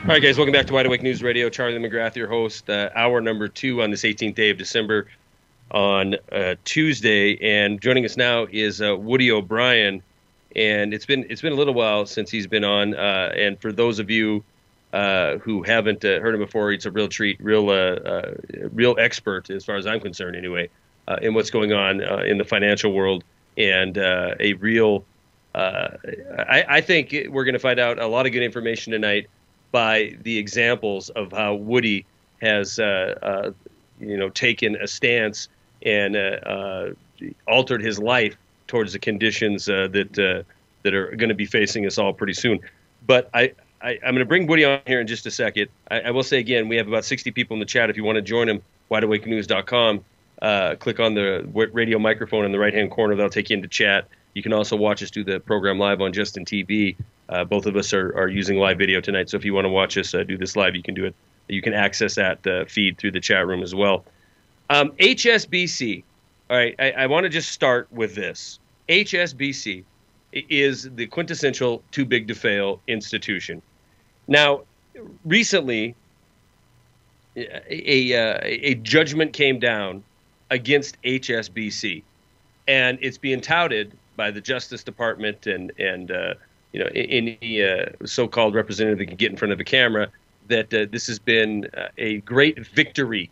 All right, guys, welcome back to Wide Awake News Radio. Charlie McGrath, your host. Hour number 2 on this 18th day of December on Tuesday, and joining us now is Woody O'Brien. And it's been a little while since he's been on. And for those of you who haven't heard him before, it's a real treat, real expert as far as I'm concerned, anyway, in what's going on in the financial world, and a real. I think we're going to find out a lot of good information tonight by the examples of how Woody has, taken a stance and altered his life towards the conditions that are going to be facing us all pretty soon. But I'm going to bring Woody on here in just a second. I will say again, we have about 60 people in the chat. If you want to join them, wideawakenews.com. Click on the radio microphone in the right-hand corner. That'll take you into chat. You can also watch us do the program live on Justin TV. Both of us are using live video tonight, so if you want to watch us do this live, you can do it. You can access that feed through the chat room as well. HSBC. All right, I want to just start with this. HSBC is the quintessential too-big-to-fail institution. Now, recently, a judgment came down against HSBC, and it's being touted by the Justice Department and any so-called representative that can get in front of a camera that this has been a great victory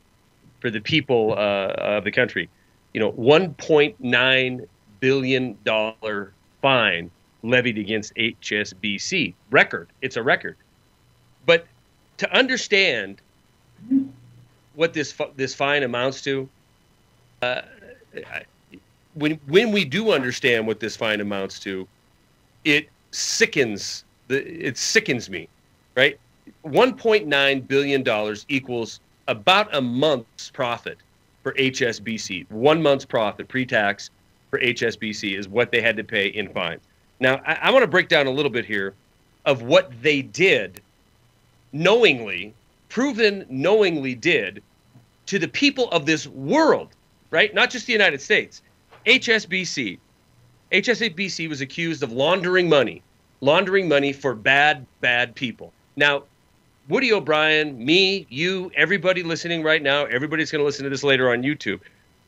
for the people of the country. $1.9 billion fine levied against HSBC. Record. It's a record. But to understand what this fine amounts to, when we do understand what this fine amounts to, it sickens me, right? $1.9 billion equals about a month's profit for HSBC. 1 month's profit pre-tax for HSBC is what they had to pay in fines. Now, I want to break down a little bit here of what they did proven knowingly did to the people of this world, right? Not just the United States. HSBC was accused of laundering money for bad people. Now, Woody O'Brien, me, you, everybody listening right now, everybody's going to listen to this later on YouTube.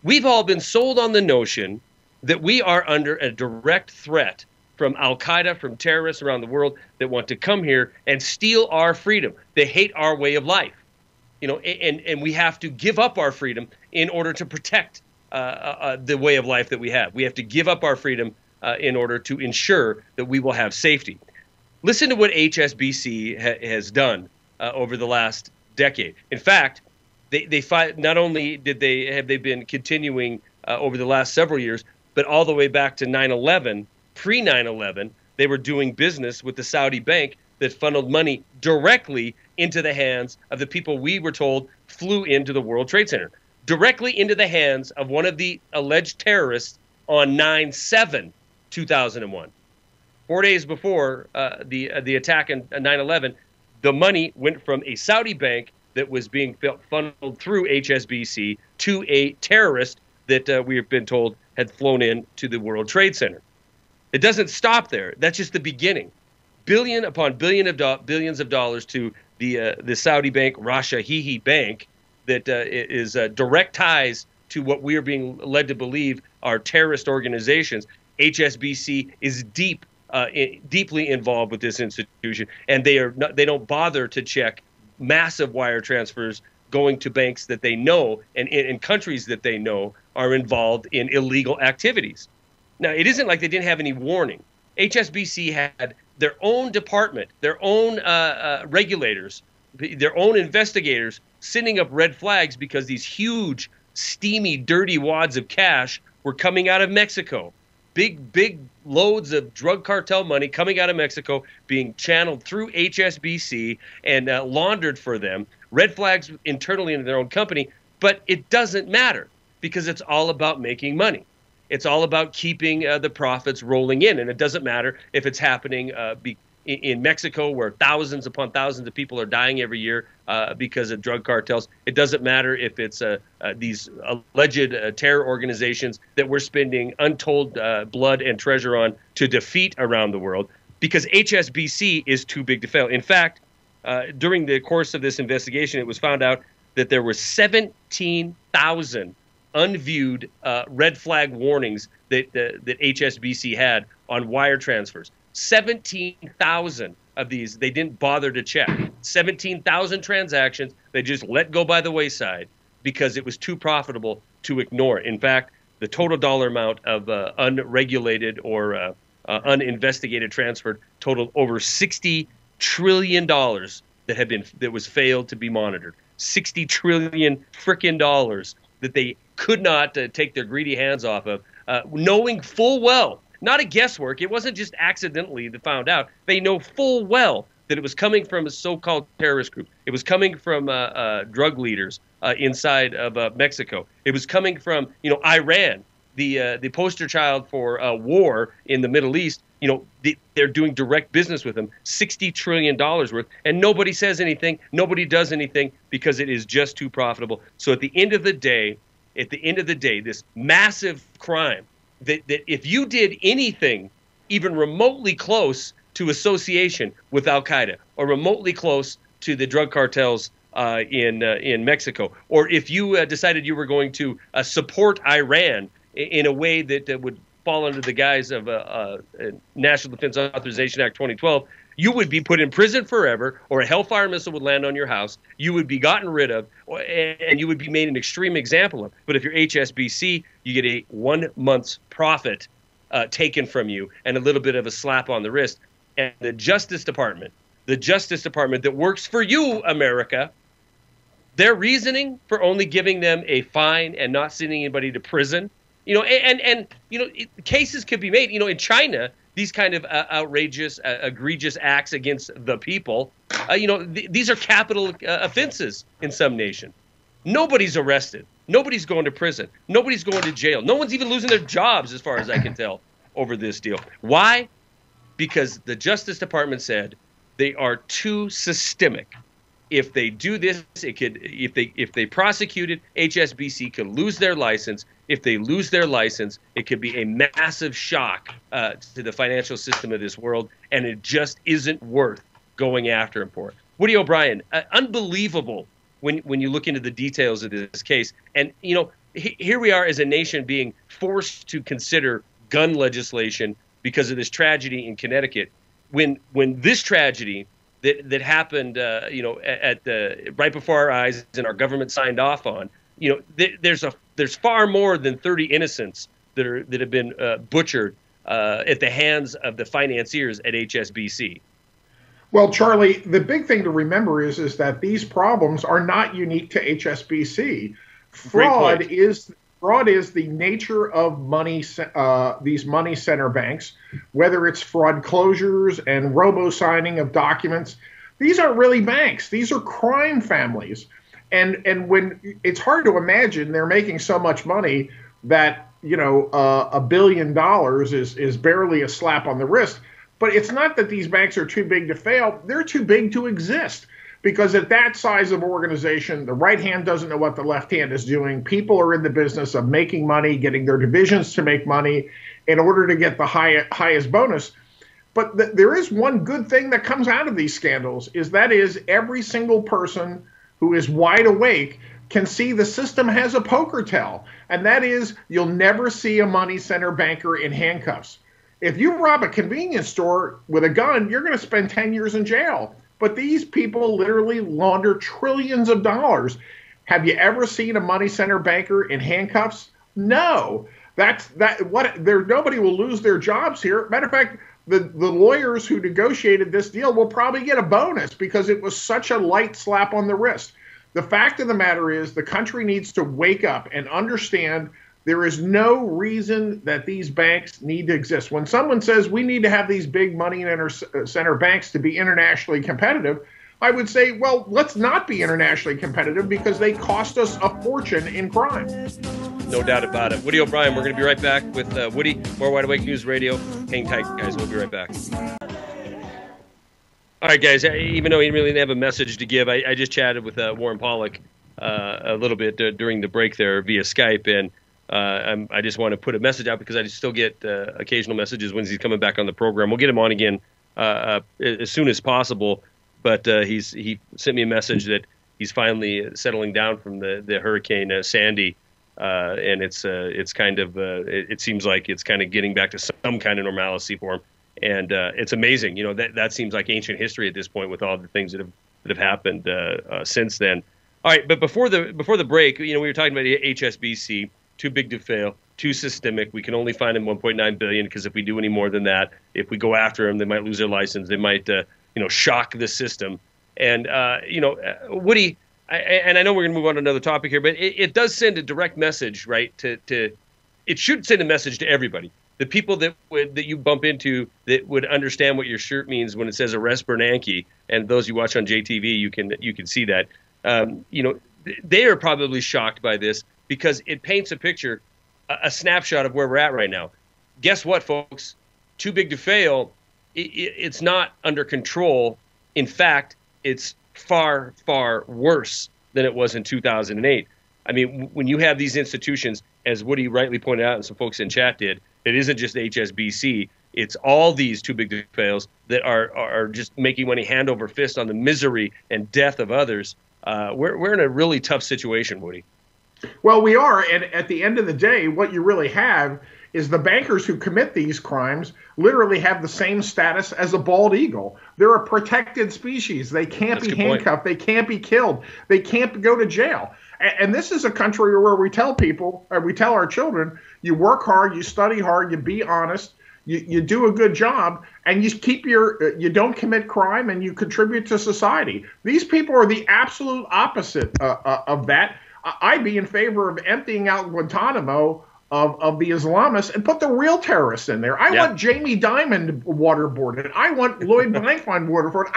We've all been sold on the notion that we are under a direct threat from Al-Qaeda, from terrorists around the world that want to come here and steal our freedom. They hate our way of life, and we have to give up our freedom in order to protect the way of life that we have. We have to give up our freedom in order to ensure that we will have safety. Listen to what HSBC has done over the last decade. In fact, they not only have they been continuing over the last several years, but all the way back to 9/11, pre 9/11, they were doing business with the Saudi bank that funneled money directly into the hands of the people we were told flew into the World Trade Center, directly into the hands of one of the alleged terrorists on 9/7/2001. 4 days before the attack on 9/11, the money went from a Saudi bank that was being funneled through HSBC to a terrorist that we have been told had flown in to the World Trade Center. It doesn't stop there. That's just the beginning. Billion upon billions of dollars to the Saudi bank, Rajhi Bank, that is direct ties to what we are being led to believe are terrorist organizations. HSBC is deeply involved with this institution, and they don't bother to check massive wire transfers going to banks that they know and in countries that they know are involved in illegal activities. Now, it isn't like they didn't have any warning. HSBC had their own department, their own regulators, their own investigators sending up red flags because these huge, steamy, dirty wads of cash were coming out of Mexico. Big loads of drug cartel money coming out of Mexico being channeled through HSBC and laundered for them. Red flags internally in their own company, but it doesn't matter because it's all about making money. It's all about keeping the profits rolling in, and it doesn't matter if it's happening in Mexico where thousands upon thousands of people are dying every year because of drug cartels. It doesn't matter if it's these alleged terror organizations that we're spending untold blood and treasure on to defeat around the world, because HSBC is too big to fail. In fact, during the course of this investigation, it was found out that there were 17,000 unviewed red flag warnings that HSBC had on wire transfers. 17,000 of these they didn't bother to check. 17,000 transactions they just let go by the wayside because it was too profitable to ignore. In fact, the total dollar amount of unregulated or uninvestigated transfer totaled over $60 trillion that was failed to be monitored. $60 trillion frickin' dollars that they could not take their greedy hands off of, knowing full well, not a guesswork. It wasn't just accidentally they found out. They know full well that it was coming from a so-called terrorist group. It was coming from drug leaders inside of Mexico. It was coming from, Iran, the poster child for war in the Middle East. They're doing direct business with them, $60 trillion worth, and nobody says anything, nobody does anything because it is just too profitable. So at the end of the day, this massive crime that if you did anything even remotely close to association with Al-Qaeda or remotely close to the drug cartels in Mexico, or if you decided you were going to support Iran in a way that would fall under the guise of National Defense Authorization Act 2012, you would be put in prison forever, or a Hellfire missile would land on your house. You would be gotten rid of, and you would be made an extreme example of. But if you're HSBC, you get a 1 month's profit taken from you and a little bit of a slap on the wrist. And the Justice Department that works for you, America, their reasoning for only giving them a fine and not sending anybody to prison, cases could be made. In China, these kind of outrageous, egregious acts against the people, these are capital offenses in some nation. Nobody's arrested. Nobody's going to prison. Nobody's going to jail. No one's even losing their jobs, as far as I can tell, over this deal. Why? Because the Justice Department said they are too systemic. If they do this, if they prosecuted, HSBC could lose their license. If they lose their license, it could be a massive shock to the financial system of this world, and it just isn't worth going after him for. Woody O'Brien, unbelievable when you look into the details of this case. And here we are as a nation being forced to consider gun legislation because of this tragedy in Connecticut. When this tragedy that happened, right before our eyes and our government signed off on, there's far more than 30 innocents that have been butchered at the hands of the financiers at HSBC. Well, Charlie, the big thing to remember is that these problems are not unique to HSBC. Fraud is the nature of money. These money center banks, whether it's fraud closures and robo-signing of documents, these aren't really banks. These are crime families. And when it's hard to imagine they're making so much money that $1 billion is barely a slap on the wrist. But it's not that these banks are too big to fail. They're too big to exist. Because at that size of organization, the right hand doesn't know what the left hand is doing. People are in the business of making money, getting their divisions to make money in order to get the highest bonus. But there is one good thing that comes out of these scandals, is every single person who is wide awake can see the system has a poker tell. And that is, you'll never see a money center banker in handcuffs. If you rob a convenience store with a gun, you're going to spend 10 years in jail. But these people literally launder trillions of dollars. Have you ever seen a money center banker in handcuffs? No. Nobody will lose their jobs here. Matter of fact, the lawyers who negotiated this deal will probably get a bonus because it was such a light slap on the wrist. The fact of the matter is the country needs to wake up and understand there is no reason that these banks need to exist. When someone says we need to have these big money center banks to be internationally competitive, I would say, well, let's not be internationally competitive because they cost us a fortune in crime. No doubt about it. Woody O'Brien, we're going to be right back with Woody, more Wide Awake News Radio. Hang tight, guys. We'll be right back. All right, guys, even though he really didn't have a message to give, I just chatted with Warren Pollock a little bit during the break there via Skype, and I just want to put a message out because I still get occasional messages when he's coming back on the program. We'll get him on again as soon as possible. but he sent me a message that he's finally settling down from the Hurricane Sandy, and it's kind of it seems like it's kind of getting back to some kind of normalcy for him, and it's amazing. That seems like ancient history at this point with all the things that have happened since then. All right, but before the break, we were talking about HSBC, too big to fail, too systemic. We can only find them 1.9 billion because if we do any more than that, if we go after them, they might lose their license. They might shock the system. And Woody, and I know we're going to move on to another topic here, but it does send a direct message, right? It should send a message to everybody. The people that you bump into that would understand what your shirt means when it says arrest Bernanke, and those you watch on JTV, you can see that. They are probably shocked by this because it paints a picture, a snapshot of where we're at right now. Guess what, folks? Too big to fail. It's not under control. In fact, it's far, far worse than it was in 2008. I mean, when you have these institutions, as Woody rightly pointed out and some folks in chat did, it isn't just HSBC. It's all these too big to fails that are just making money hand over fist on the misery and death of others. We're in a really tough situation, Woody. Well, we are, and at the end of the day, what you really have is the bankers who commit these crimes literally have the same status as a bald eagle. They're a protected species. They can't be handcuffed. They can't be killed. They can't go to jail. And this is a country where we tell people, or we tell our children, you work hard, you study hard, you be honest, you do a good job, and you don't commit crime, and you contribute to society. These people are the absolute opposite of that. I'd be in favor of emptying out Guantanamo of the Islamists and put the real terrorists in there. I want Jamie Dimon waterboarded. I want Lloyd Blankfein waterboarded.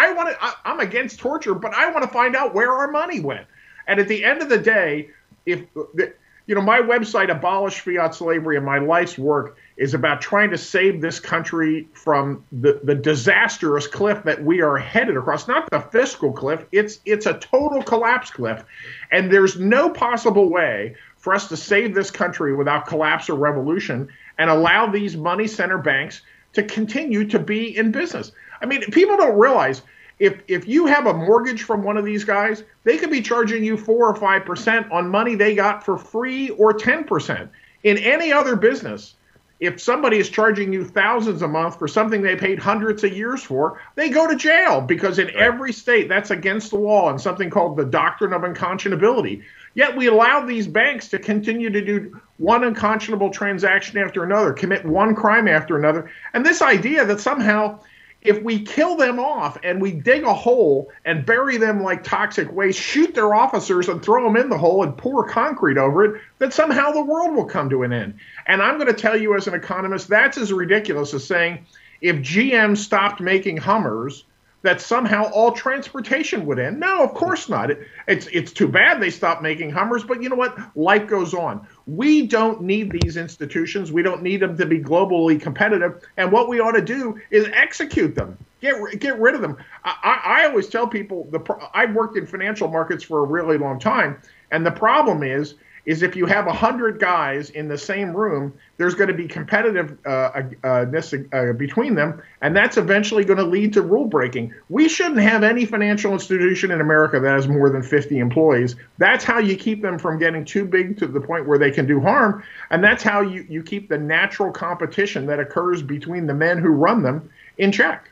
I'm against torture, but I want to find out where our money went. And at the end of the day, my website, Abolish Fiat Slavery, and my life's work is about trying to save this country from the disastrous cliff that we are headed across. Not the fiscal cliff. It's a total collapse cliff. And there's no possible way for us to save this country without collapse or revolution and allow these money center banks to continue to be in business. I mean, people don't realize if you have a mortgage from one of these guys, they could be charging you 4 or 5% on money they got for free or 10%. In any other business, if somebody is charging you thousands a month for something they paid hundreds of years for, they go to jail because in every state that's against the law and something called the doctrine of unconscionability. Yet we allow these banks to continue to do one unconscionable transaction after another, commit one crime after another. And this idea that somehow if we kill them off and we dig a hole and bury them like toxic waste, shoot their officers and throw them in the hole and pour concrete over it, that somehow the world will come to an end. And I'm going to tell you as an economist, that's as ridiculous as saying if GM stopped making Hummers, that somehow all transportation would end. No, of course not. It's too bad they stopped making Hummers, but you know what? Life goes on. We don't need these institutions. We don't need them to be globally competitive. And what we ought to do is execute them. Get rid of them. I always tell people, I've worked in financial markets for a really long time, and the problem is if you have 100 guys in the same room, there's going to be competitiveness between them, and that's eventually going to lead to rule breaking. We shouldn't have any financial institution in America that has more than 50 employees. That's how you keep them from getting too big to the point where they can do harm, and that's how you keep the natural competition that occurs between the men who run them in check.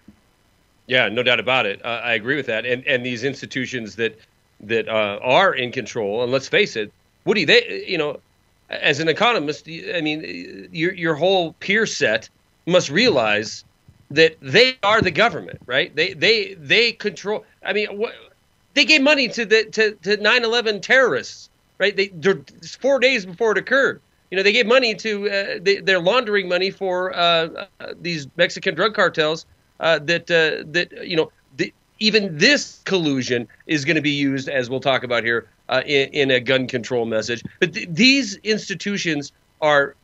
Yeah, no doubt about it. I agree with that. And these institutions that are in control, and let's face it, Woody, as an economist, I mean, your whole peer set must realize that they are the government, right? They control. I mean, they gave money to 9/11 terrorists, right? They're 4 days before it occurred. They gave money to they're laundering money for these Mexican drug cartels. Even this collusion is going to be used, as we'll talk about here, in a gun control message. But these institutions are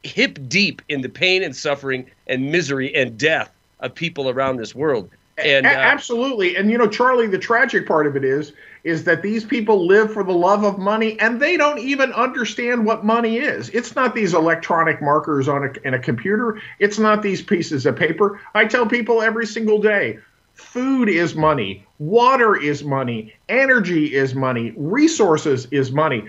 hip deep in the pain and suffering and misery and death of people around this world. And absolutely. And, Charlie, the tragic part of it is that these people live for the love of money, and they don't even understand what money is. It's not these electronic markers in a computer. It's not these pieces of paper. I tell people every single day, food is money. Water is money. Energy is money. Resources is money.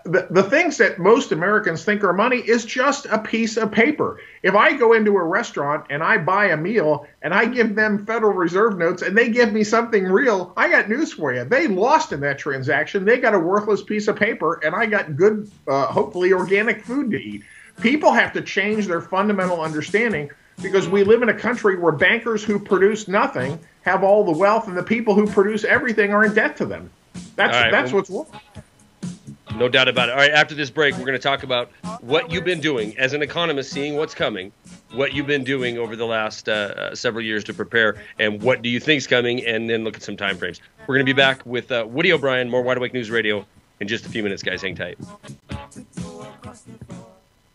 The things that most Americans think are money is just a piece of paper. If I go into a restaurant and I buy a meal and I give them Federal Reserve notes and they give me something real, I got news for you. They lost in that transaction. They got a worthless piece of paper, and I got good, hopefully organic food to eat. People have to change their fundamental understanding, because we live in a country where bankers who produce nothing have all the wealth, and the people who produce everything are in debt to them. That's what's wrong. No doubt about it. All right, after this break, we're going to talk about what you've been doing as an economist, seeing what's coming, what you've been doing over the last several years to prepare, and what do you think's coming, and then look at some time frames. We're going to be back with Woody O'Brien, more Wide Awake News Radio, in just a few minutes, guys. Hang tight.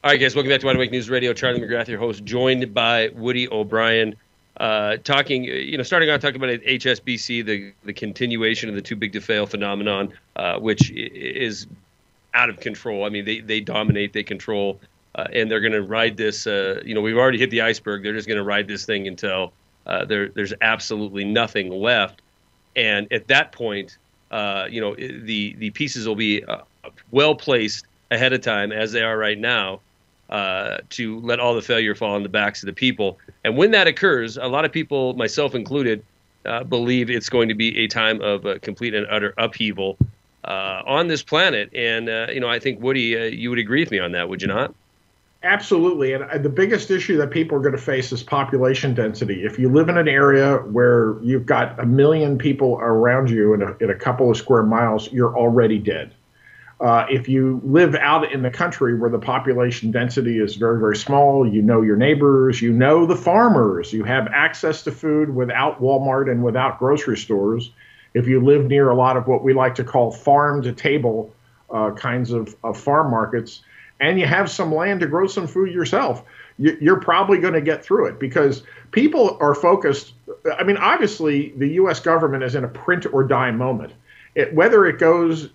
All right, guys, welcome back to Wide Awake News Radio. Charlie McGrath, your host, joined by Woody O'Brien, starting out talking about HSBC, the continuation of the too big to fail phenomenon, which is out of control. I mean, they dominate, they control, and they're going to ride this. We've already hit the iceberg. They're just going to ride this thing until there's absolutely nothing left. And at that point, the pieces will be well placed ahead of time, as they are right now, to let all the failure fall on the backs of the people. And when that occurs, a lot of people, myself included, believe it's going to be a time of complete and utter upheaval on this planet. And, I think, Woody, you would agree with me on that, would you not? Absolutely. And the biggest issue that people are going to face is population density. If you live in an area where you've got 1 million people around you in a couple of square miles, you're already dead. If you live out in the country where the population density is very, very small, you know your neighbors, you know the farmers, you have access to food without Walmart and without grocery stores. If you live near a lot of what we like to call farm-to-table kinds of farm markets, and you have some land to grow some food yourself, you're probably going to get through it, because people are focused. I mean, obviously, the U.S. government is in a print-or-die moment. Whether it goes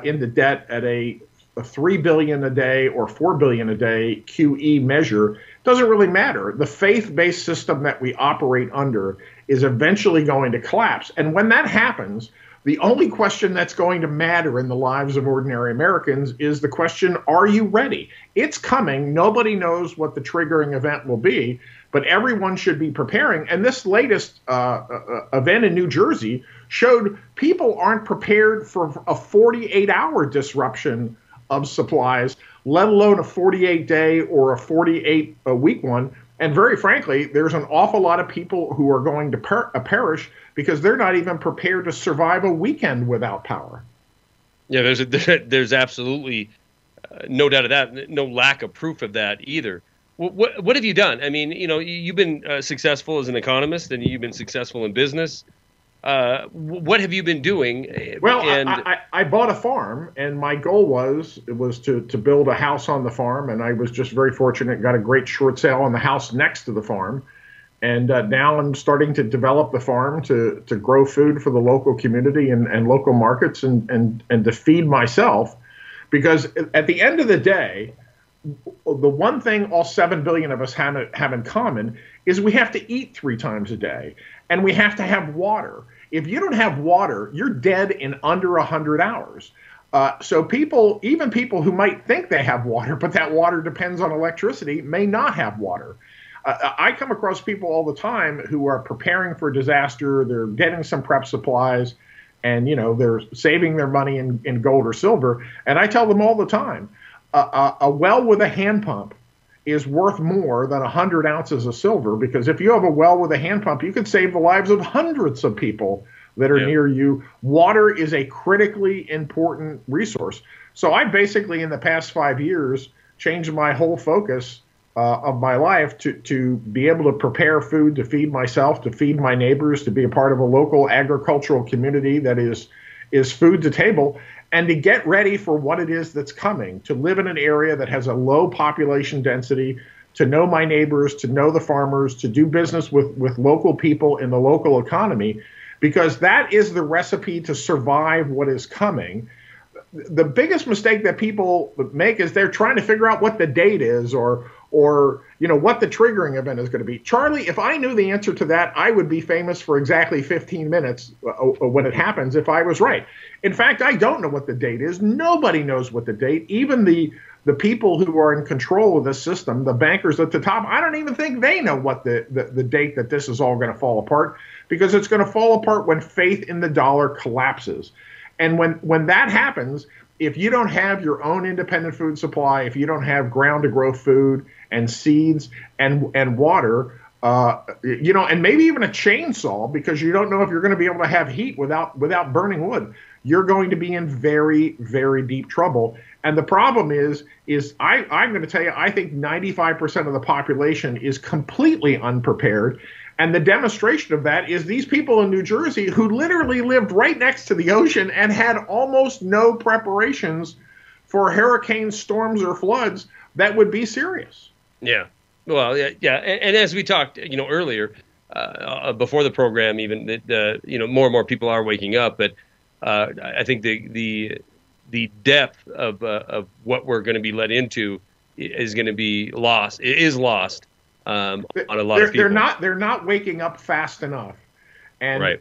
into debt at a $3 billion a day or $4 billion a day QE measure doesn't really matter. The faith-based system that we operate under is eventually going to collapse. And when that happens, the only question that's going to matter in the lives of ordinary Americans is the question, are you ready? It's coming. Nobody knows what the triggering event will be, but everyone should be preparing. And this latest event in New Jersey showed people aren't prepared for a 48-hour disruption of supplies, let alone a 48-day or a 48-week one. And very frankly, there's an awful lot of people who are going to perish because they're not even prepared to survive a weekend without power. Yeah, there's absolutely no doubt of that, no lack of proof of that either. What have you done? I mean, you've been successful as an economist, and you've been successful in business. What have you been doing? Well, I bought a farm, and my goal was to build a house on the farm, and I was just very fortunate, got a great short sale on the house next to the farm. And now I'm starting to develop the farm to grow food for the local community and local markets and to feed myself. Because at the end of the day, the one thing all 7 billion of us have in common is we have to eat 3 times a day, and we have to have water. If you don't have water, you're dead in under 100 hours. So even people who might think they have water, but that water depends on electricity, may not have water. I come across people all the time who are preparing for disaster. They're getting some prep supplies, and they're saving their money in gold or silver. And I tell them all the time, a well with a hand pump is worth more than 100 ounces of silver, because if you have a well with a hand pump, you could save the lives of hundreds of people that are near you. Water is a critically important resource. So I basically, in the past 5 years, changed my whole focus of my life to be able to prepare food to feed myself, to feed my neighbors, to be a part of a local agricultural community that is food to table, and to get ready for what it is that's coming, to live in an area that has a low population density, to know my neighbors, to know the farmers, to do business with local people in the local economy, because that is the recipe to survive what is coming. The biggest mistake that people make is they're trying to figure out what the date is, or or what the triggering event is going to be. Charlie, if I knew the answer to that, I would be famous for exactly 15 minutes when it happens if I was right. In fact, I don't know what the date is. Nobody knows what the date. Even the people who are in control of this system, the bankers at the top, I don't even think they know what the date that this is all going to fall apart, because it's going to fall apart when faith in the dollar collapses. And when that happens, if you don't have your own independent food supply, if you don't have ground to grow food and seeds and water, and maybe even a chainsaw, because you don't know if you're going to be able to have heat without burning wood, you're going to be in very, very deep trouble. And the problem is I'm going to tell you, I think 95% of the population is completely unprepared. And the demonstration of that is these people in New Jersey who literally lived right next to the ocean and had almost no preparations for hurricanes, storms, or floods that would be serious. Yeah. Well, yeah. And as we talked, earlier, before the program, even that, more and more people are waking up. But I think the depth of what we're going to be led into is going to be lost. It is lost. On a lot of people. They're not waking up fast enough. And, right.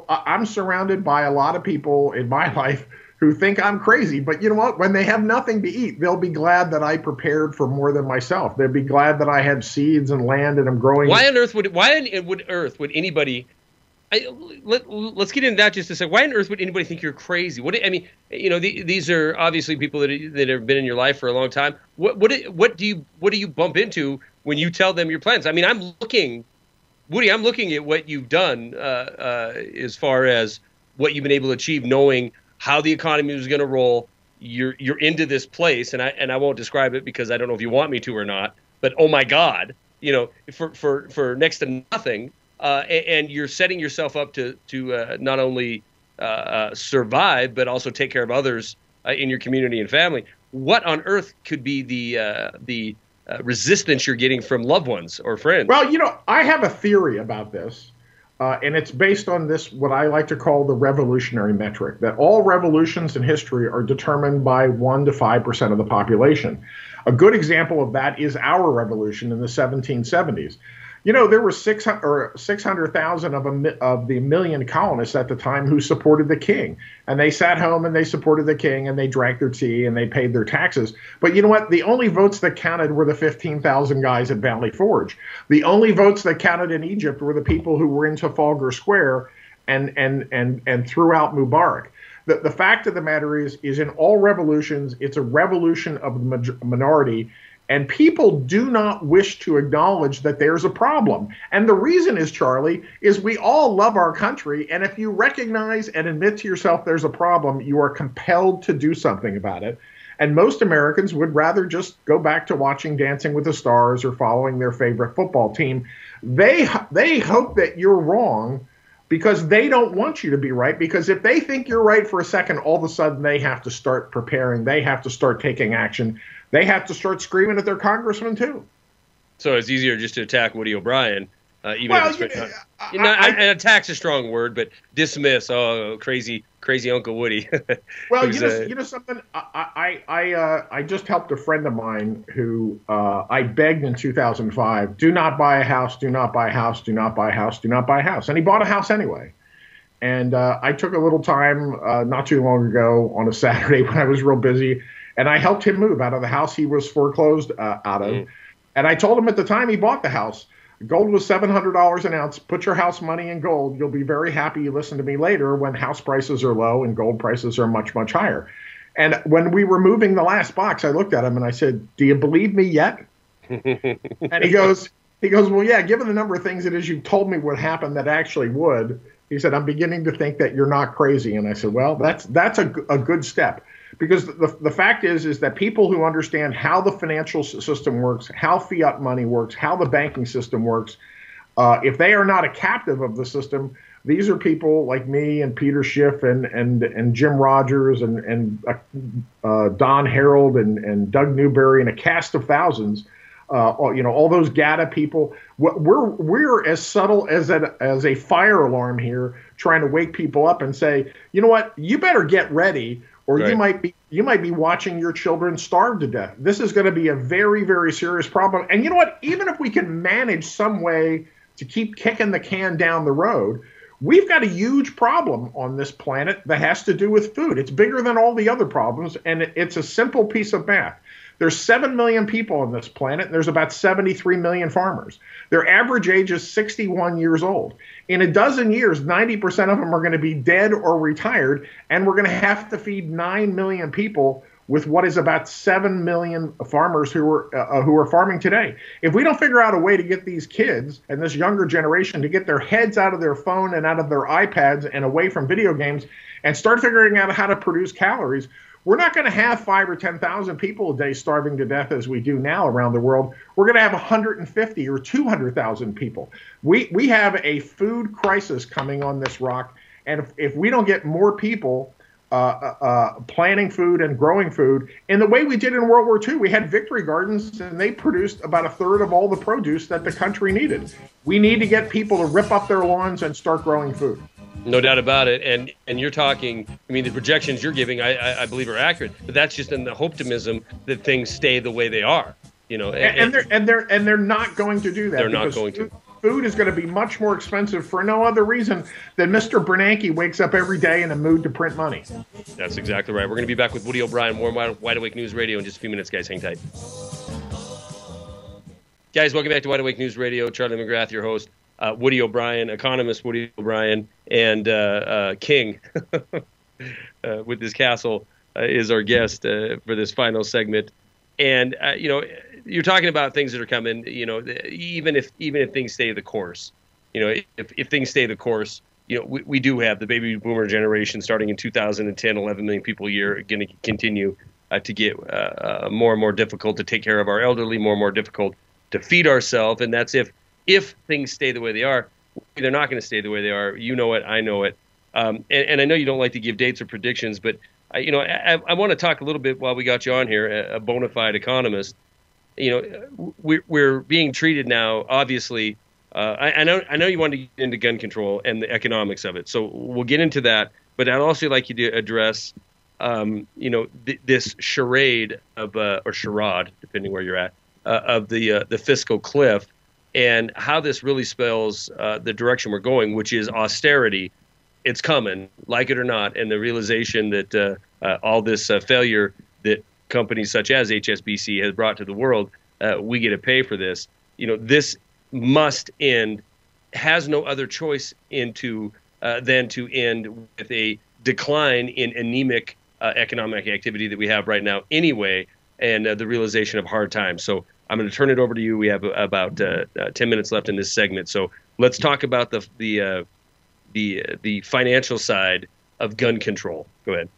I'm surrounded by a lot of people in my life who think I'm crazy. But you know what? When they have nothing to eat, they'll be glad that I prepared for more than myself. They'll be glad that I had seeds and land and I'm growing. Why on earth would anybody let's get into that just a second. Why on earth would anybody think you're crazy? These are obviously people that have been in your life for a long time. What do you bump into when you tell them your plans? I mean, I'm looking at what you've done as far as what you've been able to achieve, knowing how the economy was going to roll. You're into this place, and I won't describe it because I don't know if you want me to or not. But oh my God, for next to nothing. And you're setting yourself up to not only survive, but also take care of others in your community and family. What on earth could be the resistance you're getting from loved ones or friends? Well, I have a theory about this, and it's based on this, what I like to call the revolutionary metric, that all revolutions in history are determined by 1 to 5% of the population. A good example of that is our revolution in the 1770s. There were 600,000 of the million colonists at the time who supported the king. And they sat home and they supported the king and they drank their tea and they paid their taxes. But you know what? The only votes that counted were the 15,000 guys at Valley Forge. The only votes that counted in Egypt were the people who were in Trafalgar Square and threw out Mubarak. The fact of the matter is in all revolutions, it's a revolution of the minority. And people do not wish to acknowledge that there's a problem. And the reason is, Charlie, is we all love our country. And if you recognize and admit to yourself there's a problem, you are compelled to do something about it. And most Americans would rather just go back to watching Dancing with the Stars or following their favorite football team. They hope that you're wrong because they don't want you to be right. Because if they think you're right for a second, all of a sudden they have to start preparing. They have to start taking action. They have to start screaming at their congressman, too. So it's easier just to attack Woody O'Brien, even if it's attack's a strong word, but dismiss. Oh, crazy Uncle Woody. Well, something. I just helped a friend of mine who I begged in 2005, do not buy a house, do not buy a house, do not buy a house, do not buy a house. And he bought a house anyway. And I took a little time not too long ago on a Saturday when I was real busy. And I helped him move out of the house he was foreclosed out of. Mm. And I told him at the time he bought the house, gold was $700 an ounce. Put your house money in gold. You'll be very happy you listen to me later when house prices are low and gold prices are much, much higher. And when we were moving the last box, I looked at him and I said, do you believe me yet? And he goes, well, yeah, given the number of things it is you told me would happen that actually would. He said, I'm beginning to think that you're not crazy. And I said, well, that's a good step. Because the fact is that people who understand how the financial system works, how fiat money works, how the banking system works, if they are not a captive of the system, these are people like me and Peter Schiff and Jim Rogers and Don Harold and Doug Newberry and a cast of thousands. All those GATA people. We're as subtle as a fire alarm here, trying to wake people up and say, you know what, you better get ready, or Right. you might be watching your children starve to death. This is going to be a very, very serious problem. And you know what? Even if we can manage some way to keep kicking the can down the road, we've got a huge problem on this planet that has to do with food. It's bigger than all the other problems, and it's a simple piece of math. There's 7 million people on this planet, and there's about 73 million farmers. Their average age is 61 years old. In a dozen years, 90% of them are going to be dead or retired, and we're going to have to feed 9 million people with what is about 7 million farmers who are farming today. If we don't figure out a way to get these kids and this younger generation to get their heads out of their phone and out of their iPads and away from video games and start figuring out how to produce calories, we're not going to have 5 or 10,000 people a day starving to death as we do now around the world. We're going to have 150 or 200,000 people. We have a food crisis coming on this rock, and if we don't get more people planting food and growing food in the way we did in World War II. We had victory gardens, and they produced about a third of all the produce that the country needed. We need to get people to rip up their lawns and start growing food. No doubt about it. And you're talking, I mean, the projections you're giving, I believe are accurate, but that's just in the optimism that things stay the way they are. You know, and they're not going to do that. They're not going to. Food is going to be much more expensive for no other reason than Mr. Bernanke wakes up every day in a mood to print money. That's exactly right. We're going to be back with Woody O'Brien, more Wide Awake News Radio in just a few minutes, guys. Hang tight. Guys, welcome back to Wide Awake News Radio. Charlie McGrath, your host. Woody O'Brien, economist Woody O'Brien, and King with his castle is our guest for this final segment. And, you know, you're talking about things that are coming, you know, even if things stay the course, you know, if things stay the course, you know, we do have the baby boomer generation starting in 2010, 11 million people a year going to continue to get more and more difficult to take care of our elderly, more and more difficult to feed ourselves. And that's if things stay the way they are. They're not going to stay the way they are. You know it. I know it. And I know you don't like to give dates or predictions, but you know, I want to talk a little bit while we got you on here, a bona fide economist. You know, we're being treated now, obviously. I know you want to get into gun control and the economics of it, so we'll get into that. But I'd also like you to address, you know, this charade of or charade, depending where you're at, of the fiscal cliff, and how this really spells the direction we're going, which is austerity. It's coming, like it or not, and the realization that all this failure that companies such as HSBC has brought to the world, we get to pay for this. You know, this must end. Has no other choice than to end with a decline in anemic economic activity that we have right now, anyway, and the realization of hard times. So I'm going to turn it over to you. We have about 10 minutes left in this segment, so let's talk about the financial side of gun control. Go ahead.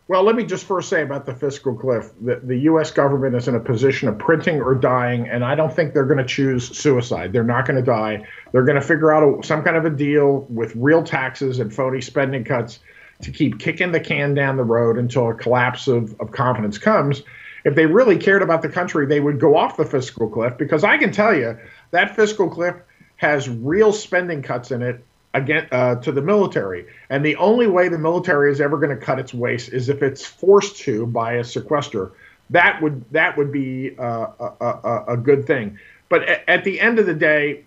Well, let me just first say about the fiscal cliff. The U.S. government is in a position of printing or dying, and I don't think they're going to choose suicide. They're not going to die. They're going to figure out some kind of a deal with real taxes and phony spending cuts to keep kicking the can down the road until a collapse of confidence comes. If they really cared about the country, they would go off the fiscal cliff, because I can tell you that fiscal cliff has real spending cuts in it again to the military. And the only way the military is ever going to cut its waste is if it's forced to by a sequester. That would be a good thing. But at the end of the day,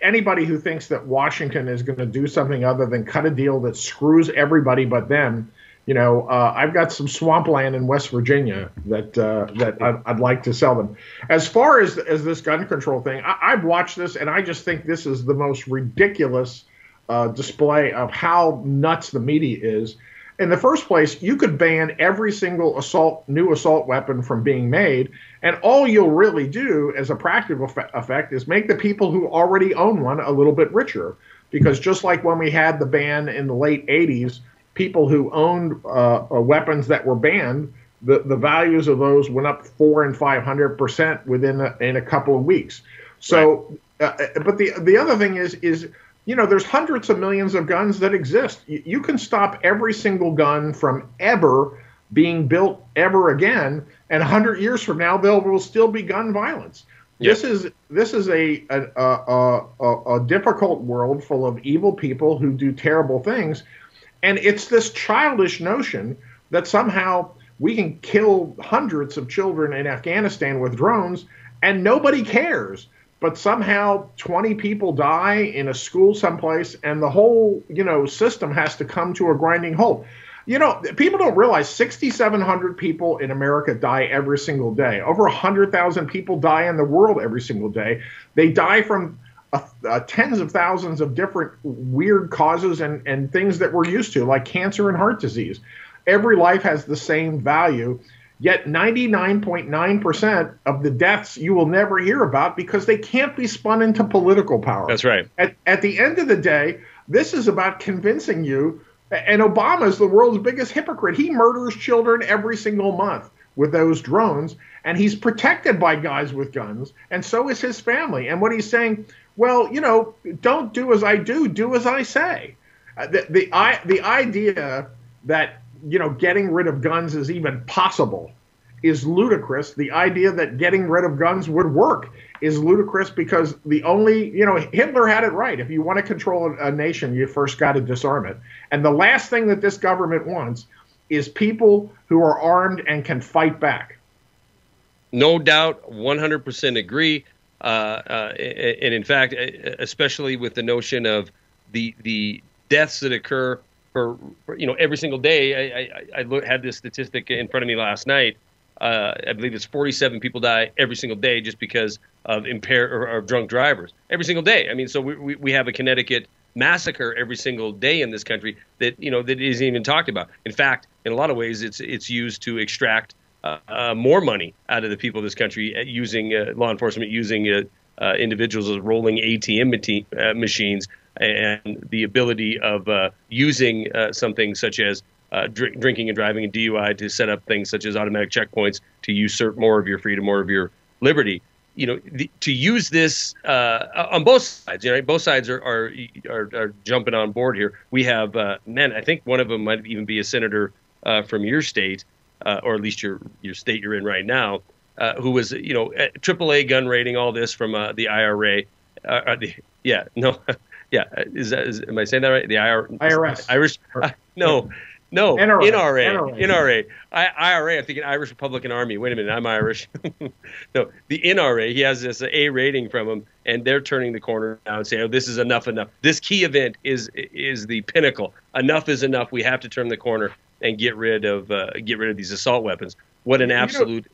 anybody who thinks that Washington is going to do something other than cut a deal that screws everybody but them, you know, I've got some swampland in West Virginia that I'd like to sell them. As far as this gun control thing, I've watched this, and I just think this is the most ridiculous display of how nuts the media is. In the first place, you could ban every single new assault weapon from being made, and all you'll really do as a practical effect is make the people who already own one a little bit richer. Because just like when we had the ban in the late 80s, people who owned weapons that were banned, the values of those went up 400% and 500% in a couple of weeks. So, right. But the other thing is, you know, there's hundreds of millions of guns that exist. You can stop every single gun from ever being built ever again, and 100 years from now there will still be gun violence. Yep. This is a difficult world full of evil people who do terrible things. And it's this childish notion that somehow we can kill hundreds of children in Afghanistan with drones and nobody cares. But somehow 20 people die in a school someplace and the whole, system has to come to a grinding halt. People don't realize 6,700 people in America die every single day. Over 100,000 people die in the world every single day. They die from tens of thousands of different weird causes and things that we're used to, like cancer and heart disease. Every life has the same value, yet 99.9% of the deaths you will never hear about because they can't be spun into political power. That's right. At the end of the day, this is about convincing you. And Obama is the world's biggest hypocrite. He murders children every single month with those drones, and he's protected by guys with guns, and so is his family. And what he's saying, well, don't do as I do, do as I say. The idea that, getting rid of guns is even possible is ludicrous. The idea that getting rid of guns would work is ludicrous because Hitler had it right. If you want to control a nation, you first got to disarm it. And the last thing that this government wants is people who are armed and can fight back. No doubt, 100% agree. And in fact, especially with the notion of the deaths that occur for every single day. I had this statistic in front of me last night. I believe it's 47 people die every single day just because of impaired or drunk drivers. Every single day. I mean, so we have a Connecticut massacre every single day in this country that that isn't even talked about. In fact, in a lot of ways, it's used to extract more money out of the people of this country using law enforcement, using individuals as rolling ATM machines, and the ability of using something such as drinking and driving and DUI to set up things such as automatic checkpoints to usurp more of your freedom, more of your liberty. To use this on both sides. Both sides are jumping on board here. We have I think one of them might even be a senator from your state, or at least your state you're in right now, who was AAA gun rating, all this from the IRA. Am I saying that right? The IRS. Irish. No. NRA. IRA, I'm thinking Irish Republican Army. Wait a minute, I'm Irish. No, the NRA, he has this A rating from them, and they're turning the corner now and saying, oh, this is enough. This key event is the pinnacle. Enough is enough. We have to turn the corner and get rid of these assault weapons. What an absolute...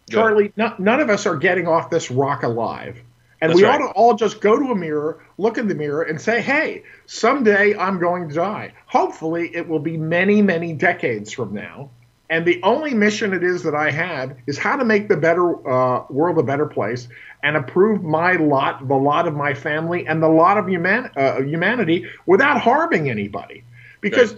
Charlie, none of us are getting off this rock alive. And That's we right. ought to all just go to a mirror, look in the mirror, and say, hey, someday I'm going to die. Hopefully, it will be many, many decades from now. And the only mission it is that I have is how to make the world a better place and improve my lot, the lot of my family, and the lot of humanity without harming anybody. Because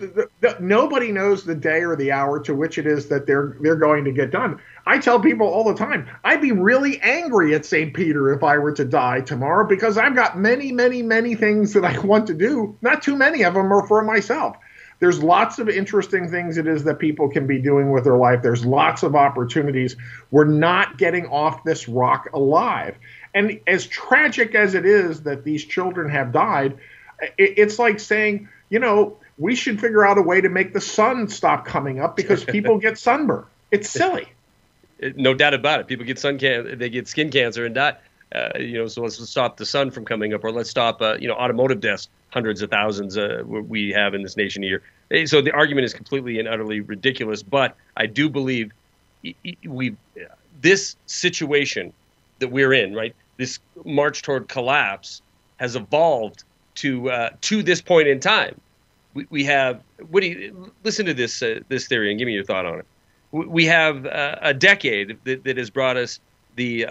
nobody knows the day or the hour to which it is that they're going to get done. I tell people all the time, I'd be really angry at St. Peter if I were to die tomorrow because I've got many, many, many things that I want to do. Not too many of them are for myself. There's lots of interesting things it is that people can be doing with their life. There's lots of opportunities. We're not getting off this rock alive. And as tragic as it is that these children have died, it's like saying, we should figure out a way to make the sun stop coming up because people get sunburn. It's silly. No doubt about it. People get they get skin cancer and die. So let's stop the sun from coming up, or let's stop automotive deaths, hundreds of thousands we have in this nation a year. So the argument is completely and utterly ridiculous. But I do believe this situation that we're in, right, this march toward collapse, has evolved to this point in time. We have. Listen to this theory and give me your thought on it. We have a decade that has brought us the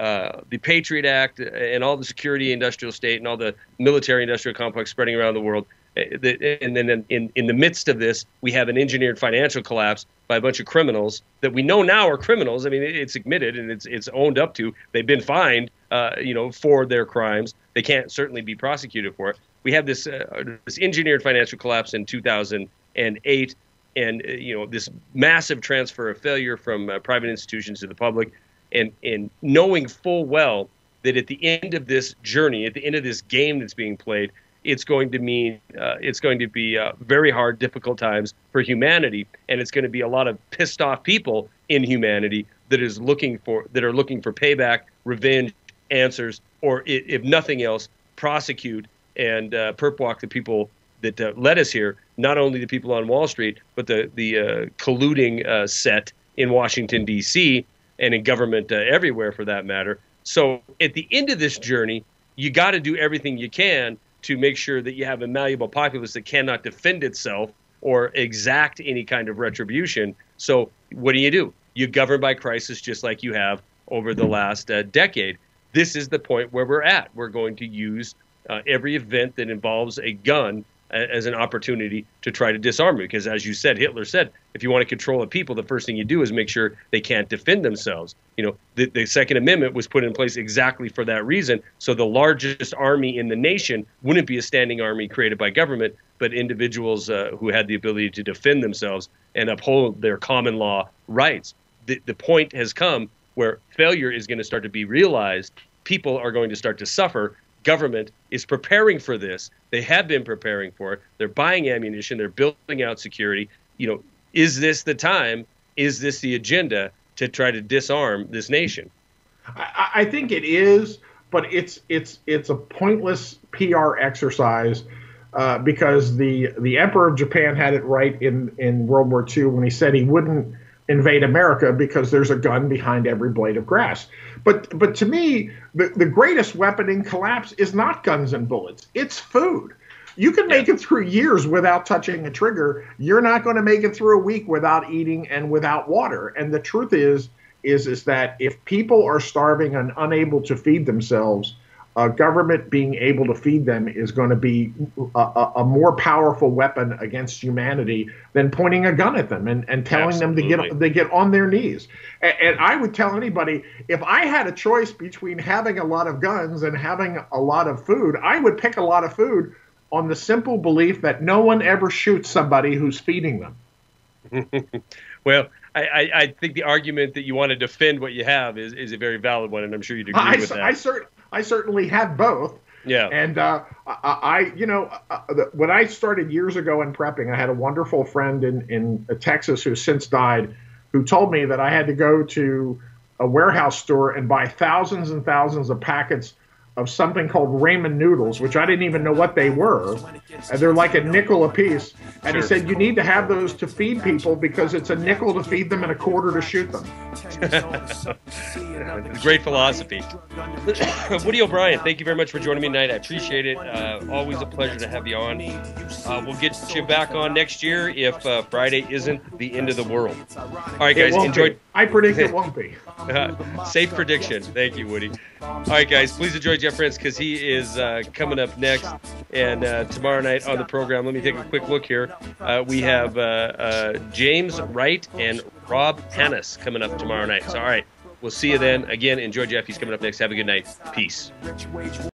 Patriot Act and all the security industrial state and all the military industrial complex spreading around the world. And then in the midst of this, we have an engineered financial collapse by a bunch of criminals that we know now are criminals. I mean, it's admitted and it's owned up to. They've been fined, for their crimes. They can't certainly be prosecuted for it. We have this engineered financial collapse in 2008. And this massive transfer of failure from private institutions to the public, and knowing full well that at the end of this journey, at the end of this game that's being played, it's going to mean it's going to be very hard, difficult times for humanity, and it's going to be a lot of pissed off people in humanity that are looking for payback, revenge, answers, or if nothing else, prosecute and perp walk the people that led us here. Not only the people on Wall Street, but the colluding set in Washington D.C. and in government everywhere, for that matter. So at the end of this journey, you got to do everything you can to make sure that you have a malleable populace that cannot defend itself or exact any kind of retribution. So what do? You govern by crisis, just like you have over the last decade. This is the point where we're at. We're going to use every event that involves a gun as an opportunity to try to disarm it. Because as you said, Hitler said, if you want to control a people, the first thing you do is make sure they can't defend themselves. You know, the Second Amendment was put in place exactly for that reason. So the largest army in the nation wouldn't be a standing army created by government, but individuals who had the ability to defend themselves and uphold their common law rights. The point has come where failure is going to start to be realized. People are going to start to suffer. Government is preparing for this. They have been preparing for it. They're buying ammunition. They're building out security. You know, is this the time? Is this the agenda to try to disarm this nation? I think it is, but it's a pointless PR exercise because the Emperor of Japan had it right in World War II when he said he wouldn't invade America because there's a gun behind every blade of grass. But to me, the greatest weapon in collapse is not guns and bullets. It's food. You can make it through years without touching a trigger. You're not going to make it through a week without eating and without water. And the truth is that if people are starving and unable to feed themselves, government being able to feed them is going to be a more powerful weapon against humanity than pointing a gun at them and telling them to get on their knees. And I would tell anybody, if I had a choice between having a lot of guns and having a lot of food, I would pick a lot of food on the simple belief that no one ever shoots somebody who's feeding them. Well, I think the argument that you want to defend what you have is a very valid one, and I'm sure you'd agree with that. I certainly had both. Yeah. And when I started years ago in prepping, I had a wonderful friend in Texas who's since died, who told me that I had to go to a warehouse store and buy thousands and thousands of packets of something called ramen noodles, which I didn't even know what they were. And they're like a nickel a piece. And he said, you need to have those to feed people because it's a nickel to feed them and a quarter to shoot them. Great philosophy. Woody O'Brien, thank you very much for joining me tonight. I appreciate it. Always a pleasure to have you on. We'll get you back on next year if Friday isn't the end of the world. All right, guys, enjoy. I predict it won't be. Safe prediction. Thank you, Woody. All right, guys, please enjoy Jeff Prince because he is coming up next. And tomorrow night on the program, let me take a quick look here. We have James Wright and Rob Hannes coming up tomorrow night. So, all right, we'll see you then. Again, enjoy Jeff. He's coming up next. Have a good night. Peace.